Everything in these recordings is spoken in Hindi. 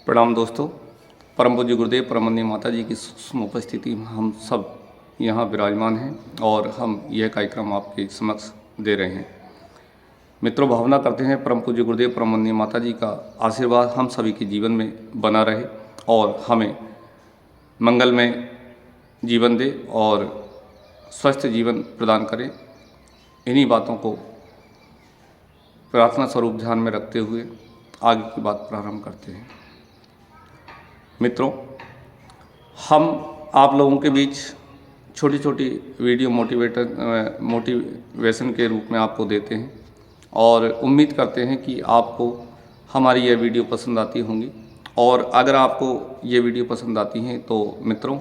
प्रणाम दोस्तों। परम पूज्य गुरुदेव परमवंदनीय माता जी की सूक्ष्म उपस्थिति में हम सब यहाँ विराजमान हैं और हम यह कार्यक्रम आपके समक्ष दे रहे हैं। मित्रों, भावना करते हैं परम पूज्य गुरुदेव परमवंदनीय माता जी का आशीर्वाद हम सभी के जीवन में बना रहे और हमें मंगलमय जीवन दे और स्वस्थ जीवन प्रदान करें। इन्हीं बातों को प्रार्थना स्वरूप ध्यान में रखते हुए आगे की बात प्रारंभ करते हैं। मित्रों, हम आप लोगों के बीच छोटी छोटी वीडियो मोटिवेशन के रूप में आपको देते हैं और उम्मीद करते हैं कि आपको हमारी यह वीडियो पसंद आती होंगी। और अगर आपको ये वीडियो पसंद आती हैं तो मित्रों,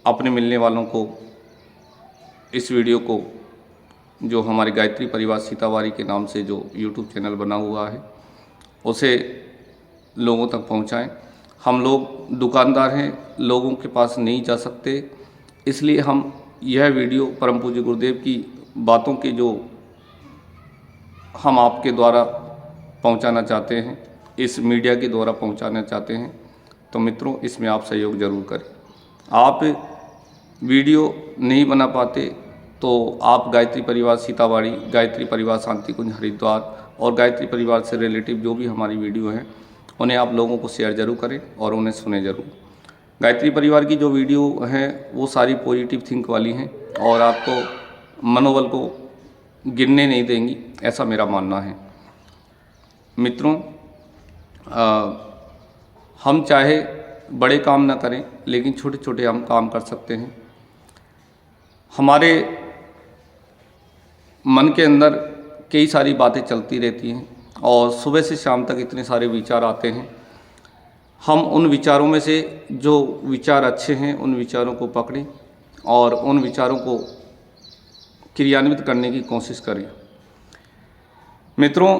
अपने मिलने वालों को इस वीडियो को, जो हमारे गायत्री परिवार सीतावारी के नाम से जो यूट्यूब चैनल बना हुआ है, उसे लोगों तक पहुंचाएं। हम लोग दुकानदार हैं, लोगों के पास नहीं जा सकते, इसलिए हम यह वीडियो परम पूज्य गुरुदेव की बातों के जो हम आपके द्वारा पहुंचाना चाहते हैं, इस मीडिया के द्वारा पहुंचाना चाहते हैं। तो मित्रों, इसमें आप सहयोग ज़रूर करें। आप वीडियो नहीं बना पाते तो आप गायत्री परिवार सीतावाड़ी, गायत्री परिवार शांति कुंज हरिद्वार और गायत्री परिवार से रिलेटिव जो भी हमारी वीडियो हैं, उन्हें आप लोगों को शेयर ज़रूर करें और उन्हें सुने ज़रूर। गायत्री परिवार की जो वीडियो हैं वो सारी पॉजिटिव थिंक वाली हैं और आपको मनोबल को गिरने नहीं देंगी, ऐसा मेरा मानना है। मित्रों, हम चाहे बड़े काम ना करें, लेकिन छोटे छोटे हम काम कर सकते हैं। हमारे मन के अंदर कई सारी बातें चलती रहती हैं और सुबह से शाम तक इतने सारे विचार आते हैं। हम उन विचारों में से जो विचार अच्छे हैं उन विचारों को पकड़ें और उन विचारों को क्रियान्वित करने की कोशिश करें। मित्रों,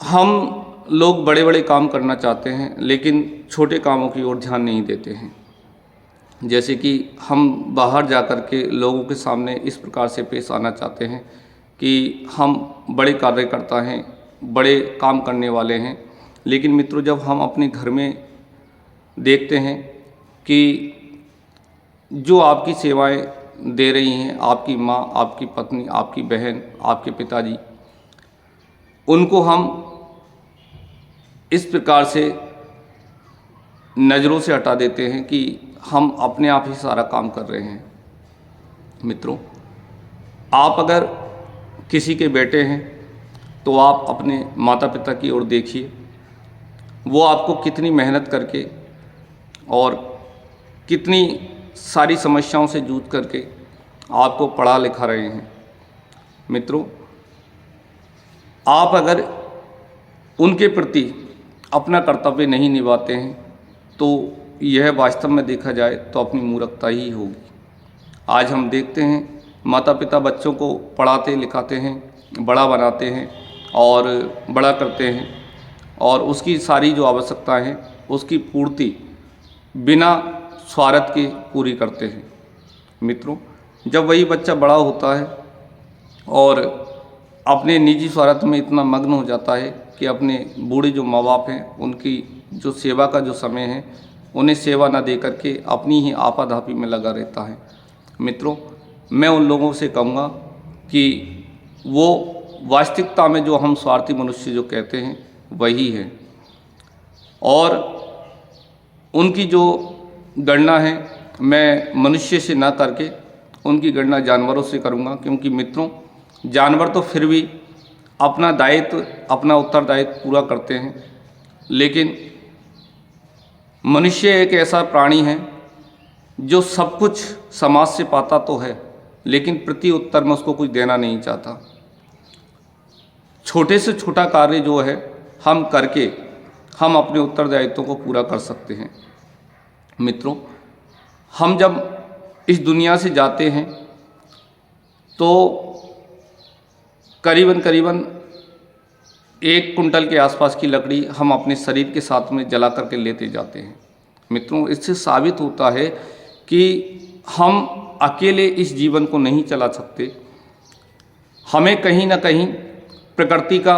हम लोग बड़े बड़े काम करना चाहते हैं लेकिन छोटे कामों की ओर ध्यान नहीं देते हैं। जैसे कि हम बाहर जा कर के लोगों के सामने इस प्रकार से पेश आना चाहते हैं कि हम बड़े कार्यकर्ता हैं, बड़े काम करने वाले हैं, लेकिन मित्रों, जब हम अपने घर में देखते हैं कि जो आपकी सेवाएं दे रही हैं, आपकी माँ, आपकी पत्नी, आपकी बहन, आपके पिताजी, उनको हम इस प्रकार से नज़रों से हटा देते हैं कि हम अपने आप ही सारा काम कर रहे हैं। मित्रों, आप अगर किसी के बेटे हैं तो आप अपने माता पिता की ओर देखिए, वो आपको कितनी मेहनत करके और कितनी सारी समस्याओं से जूझ करके आपको पढ़ा लिखा रहे हैं। मित्रों, आप अगर उनके प्रति अपना कर्तव्य नहीं निभाते हैं तो यह वास्तव में देखा जाए तो अपनी मूर्खता ही होगी। आज हम देखते हैं माता पिता बच्चों को पढ़ाते लिखाते हैं, बड़ा बनाते हैं और बड़ा करते हैं और उसकी सारी जो आवश्यकताएं हैं उसकी पूर्ति बिना स्वार्थ के पूरी करते हैं। मित्रों, जब वही बच्चा बड़ा होता है और अपने निजी स्वार्थ में इतना मग्न हो जाता है कि अपने बूढ़े जो माँ बाप हैं उनकी जो सेवा का जो समय है उन्हें सेवा न दे करके अपनी ही आपाधापी में लगा रहता है। मित्रों, मैं उन लोगों से कहूँगा कि वो वास्तविकता में जो हम स्वार्थी मनुष्य जो कहते हैं वही है और उनकी जो गणना है मैं मनुष्य से ना करके उनकी गणना जानवरों से करूँगा, क्योंकि मित्रों, जानवर तो फिर भी अपना दायित्व, अपना उत्तरदायित्व पूरा करते हैं, लेकिन मनुष्य एक ऐसा प्राणी है जो सब कुछ समाज से पाता तो है लेकिन प्रति उत्तर में उसको कुछ देना नहीं चाहता। छोटे से छोटा कार्य जो है हम करके हम अपने उत्तरदायित्वों को पूरा कर सकते हैं। मित्रों, हम जब इस दुनिया से जाते हैं तो करीबन 1 कुंटल के आसपास की लकड़ी हम अपने शरीर के साथ में जला करके लेते जाते हैं। मित्रों, इससे साबित होता है कि हम अकेले इस जीवन को नहीं चला सकते। हमें कहीं ना कहीं प्रकृति का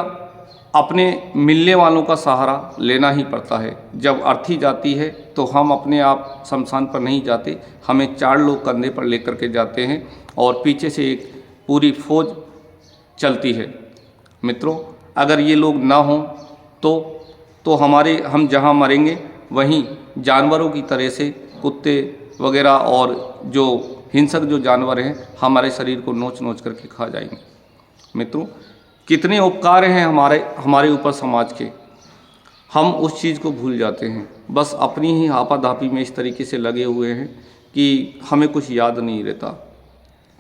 अपने मिलने वालों का सहारा लेना ही पड़ता है। जब अर्थी जाती है तो हम अपने आप शमशान पर नहीं जाते, हमें 4 लोग कंधे पर लेकर के जाते हैं और पीछे से एक पूरी फौज चलती है। मित्रों, अगर ये लोग ना हों तो हम जहाँ मरेंगे वहीं जानवरों की तरह से कुत्ते वगैरह और जो हिंसक जो जानवर हैं हमारे शरीर को नोच नोच करके खा जाएंगे। मित्रों, कितने उपकार हैं हमारे ऊपर समाज के, हम उस चीज़ को भूल जाते हैं। बस अपनी ही हापाधापी में इस तरीके से लगे हुए हैं कि हमें कुछ याद नहीं रहता।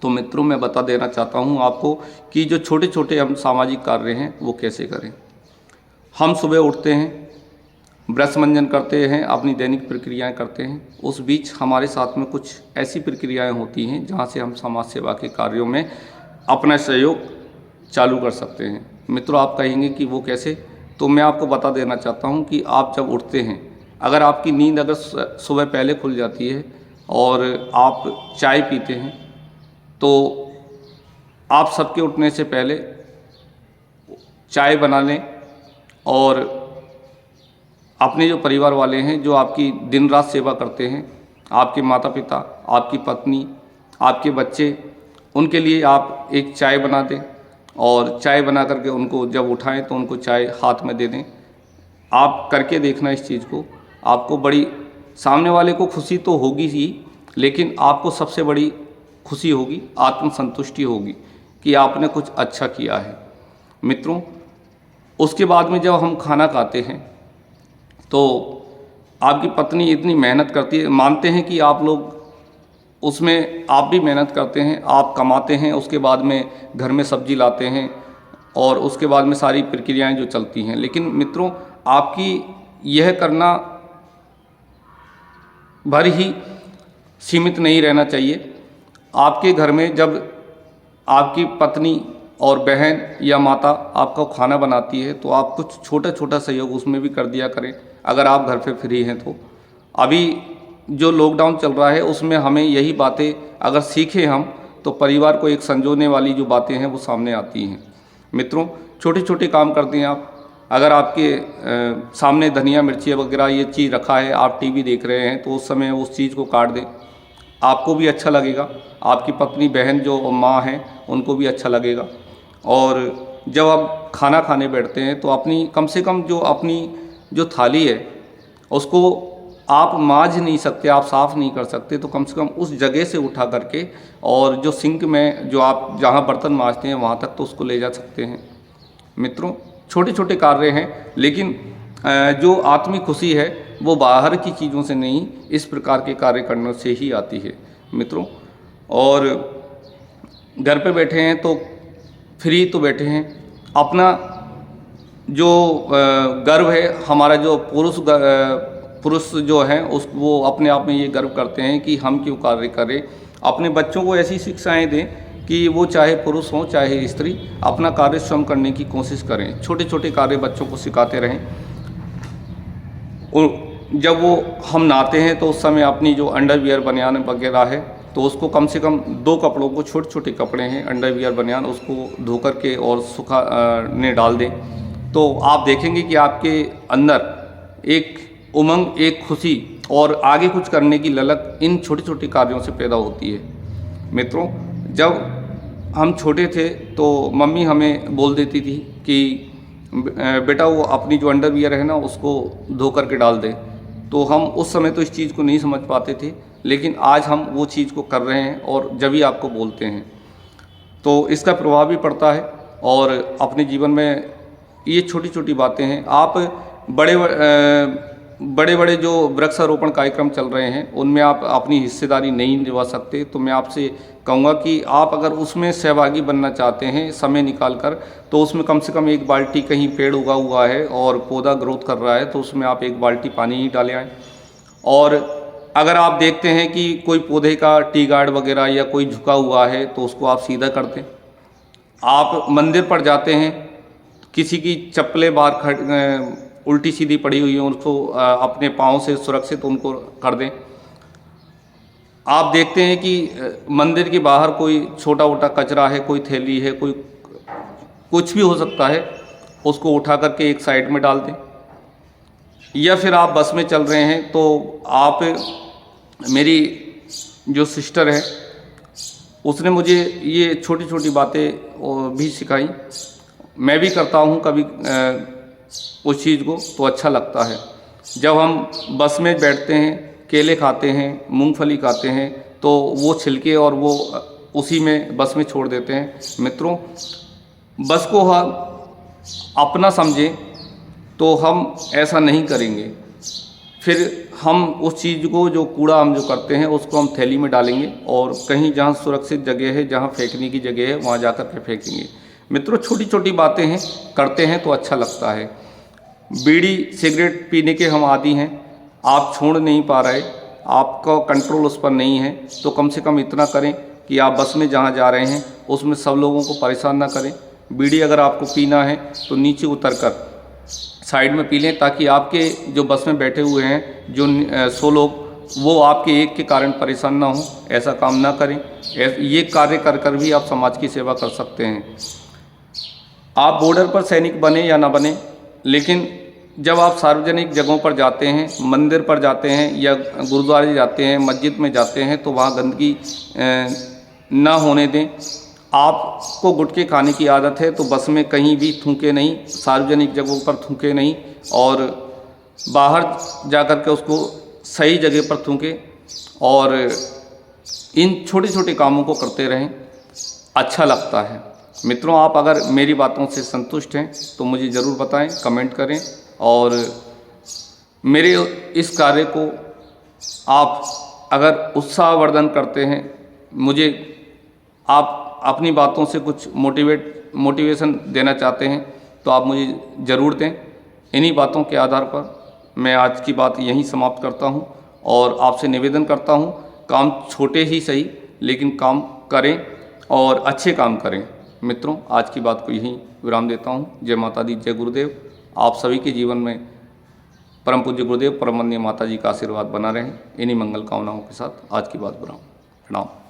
तो मित्रों, मैं बता देना चाहता हूँ आपको कि जो छोटे छोटे हम सामाजिक कार्य हैं वो कैसे करें। हम सुबह उठते हैं, ब्रश मंजन करते हैं, अपनी दैनिक प्रक्रियाएं करते हैं। उस बीच हमारे साथ में कुछ ऐसी प्रक्रियाएं होती हैं जहां से हम समाज सेवा के कार्यों में अपना सहयोग चालू कर सकते हैं। मित्रों, आप कहेंगे कि वो कैसे, तो मैं आपको बता देना चाहता हूं कि आप जब उठते हैं, अगर आपकी नींद अगर सुबह पहले खुल जाती है और आप चाय पीते हैं, तो आप सबके उठने से पहले चाय बना लें और अपने जो परिवार वाले हैं, जो आपकी दिन रात सेवा करते हैं, आपके माता पिता, आपकी पत्नी, आपके बच्चे, उनके लिए आप एक चाय बना दें और चाय बना करके उनको जब उठाएं तो उनको चाय हाथ में दे दें। आप करके देखना इस चीज़ को, आपको बड़ी, सामने वाले को खुशी तो होगी ही, लेकिन आपको सबसे बड़ी खुशी होगी, आत्मसंतुष्टि होगी कि आपने कुछ अच्छा किया है। मित्रों, उसके बाद में जब हम खाना खाते हैं तो आपकी पत्नी इतनी मेहनत करती है, मानते हैं कि आप लोग उसमें आप भी मेहनत करते हैं, आप कमाते हैं, उसके बाद में घर में सब्जी लाते हैं और उसके बाद में सारी प्रक्रियाएं जो चलती हैं। लेकिन मित्रों, आपकी यह करना भर ही सीमित नहीं रहना चाहिए। आपके घर में जब आपकी पत्नी और बहन या माता आपका खाना बनाती है तो आप कुछ छोटा छोटा सहयोग उसमें भी कर दिया करें, अगर आप घर पे फ्री हैं तो। अभी जो लॉकडाउन चल रहा है उसमें हमें यही बातें अगर सीखें हम, तो परिवार को एक संजोने वाली जो बातें हैं वो सामने आती हैं। मित्रों, छोटे छोटे काम करते हैं आप, अगर आपके सामने धनिया मिर्ची वगैरह ये चीज़ रखा है, आप टीवी देख रहे हैं, तो उस समय उस चीज़ को काट दें, आपको भी अच्छा लगेगा, आपकी पत्नी बहन जो माँ हैं उनको भी अच्छा लगेगा। और जब आप खाना खाने बैठते हैं तो अपनी कम से कम जो अपनी जो थाली है उसको आप मांज नहीं सकते, आप साफ़ नहीं कर सकते, तो कम से कम उस जगह से उठा करके और जो सिंक में जो आप जहाँ बर्तन मांजते हैं वहाँ तक तो उसको ले जा सकते हैं। मित्रों, छोटे छोटे कार्य हैं, लेकिन जो आत्मिक खुशी है वो बाहर की चीज़ों से नहीं, इस प्रकार के कार्य करने से ही आती है। मित्रों, और घर पे बैठे हैं तो फ्री तो बैठे हैं, अपना जो गर्व है, हमारा जो पुरुष जो हैं वो अपने आप में ये गर्व करते हैं कि हम क्यों कार्य करें। अपने बच्चों को ऐसी शिक्षाएं दें कि वो चाहे पुरुष हों चाहे स्त्री, अपना कार्य स्वयं करने की कोशिश करें। छोटे छोटे कार्य बच्चों को सिखाते रहें। और जब वो हम नहाते हैं तो उस समय अपनी जो अंडरवियर बनियान वगैरह है तो उसको कम से कम 2 कपड़ों को, छोटे छोटे कपड़े हैं अंडरवियर बनियान, उसको धो करके और सुखाने डाल दें, तो आप देखेंगे कि आपके अंदर एक उमंग, एक खुशी और आगे कुछ करने की ललक इन छोटे छोटे कार्यों से पैदा होती है। मित्रों, जब हम छोटे थे तो मम्मी हमें बोल देती थी कि बेटा वो अपनी जो अंडरवियर है ना उसको धो करके डाल दे, तो हम उस समय तो इस चीज़ को नहीं समझ पाते थे, लेकिन आज हम वो चीज़ को कर रहे हैं और जब भी आपको बोलते हैं तो इसका प्रभाव भी पड़ता है। और अपने जीवन में ये छोटी छोटी बातें हैं। आप बड़े बड़े जो वृक्षारोपण कार्यक्रम चल रहे हैं उनमें आप अपनी हिस्सेदारी नहीं निभा सकते, तो मैं आपसे कहूँगा कि आप अगर उसमें सहभागी बनना चाहते हैं समय निकाल कर, तो उसमें कम से कम 1 बाल्टी, कहीं पेड़ उगा हुआ है और पौधा ग्रोथ कर रहा है तो उसमें आप 1 बाल्टी पानी ही डाले आएँ। और अगर आप देखते हैं कि कोई पौधे का टी गार्ड वगैरह या कोई झुका हुआ है तो उसको आप सीधा कर दें। आप मंदिर पर जाते हैं, किसी की चप्पलें बाहर उल्टी सीधी पड़ी हुई है, उनको अपने पाँव से सुरक्षित उनको कर दें। आप देखते हैं कि मंदिर के बाहर कोई छोटा मोटा कचरा है, कोई थैली है, कोई कुछ भी हो सकता है, उसको उठा करके एक साइड में डाल दें। या फिर आप बस में चल रहे हैं तो आप, मेरी जो सिस्टर है उसने मुझे ये छोटी छोटी बातें भी सिखाई। मैं भी करता हूँ कभी उस चीज़ को, तो अच्छा लगता है। जब हम बस में बैठते हैं, केले खाते हैं, मूंगफली खाते हैं, तो वो छिलके और वो उसी में बस में छोड़ देते हैं। मित्रों, बस को हम अपना समझें तो हम ऐसा नहीं करेंगे। फिर हम उस चीज़ को, जो कूड़ा हम जो करते हैं, उसको हम थैली में डालेंगे और कहीं जहाँ सुरक्षित जगह है, जहाँ फेंकने की जगह है, वहाँ जा कर के फेंकेंगे। मित्रों, छोटी छोटी बातें हैं, करते हैं तो अच्छा लगता है। बीड़ी सिगरेट पीने के हम आदी हैं, आप छोड़ नहीं पा रहे, आपका कंट्रोल उस पर नहीं है, तो कम से कम इतना करें कि आप बस में जहाँ जा रहे हैं उसमें सब लोगों को परेशान ना करें। बीड़ी अगर आपको पीना है तो नीचे उतर कर साइड में पी लें, ताकि आपके जो बस में बैठे हुए हैं जो 100 लोग, वो आपके एक के कारण परेशान ना हो। ऐसा काम ना करें। ये कार्य कर कर भी आप समाज की सेवा कर सकते हैं। आप बॉर्डर पर सैनिक बने या ना बने, लेकिन जब आप सार्वजनिक जगहों पर जाते हैं, मंदिर पर जाते हैं या गुरुद्वारे जाते हैं, मस्जिद में जाते हैं, तो वहाँ गंदगी ना होने दें। आपको गुटखे खाने की आदत है तो बस में कहीं भी थूके नहीं, सार्वजनिक जगहों पर थूके नहीं, और बाहर जा कर के उसको सही जगह पर थूके। और इन छोटे छोटे कामों को करते रहें, अच्छा लगता है। मित्रों, आप अगर मेरी बातों से संतुष्ट हैं तो मुझे ज़रूर बताएं, कमेंट करें, और मेरे इस कार्य को आप अगर उत्साहवर्धन करते हैं, मुझे आप अपनी बातों से कुछ मोटिवेशन देना चाहते हैं, तो आप मुझे ज़रूर दें। इन्हीं बातों के आधार पर मैं आज की बात यहीं समाप्त करता हूं और आपसे निवेदन करता हूं, काम छोटे ही सही लेकिन काम करें और अच्छे काम करें। मित्रों, आज की बात को यहीं विराम देता हूं। जय माता दी, जय गुरुदेव। आप सभी के जीवन में परम पूज्य गुरुदेव परम वंदनीय माता जी का आशीर्वाद बना रहे। इन्हीं मंगल कामनाओं के साथ आज की बात विराम। प्रणाम।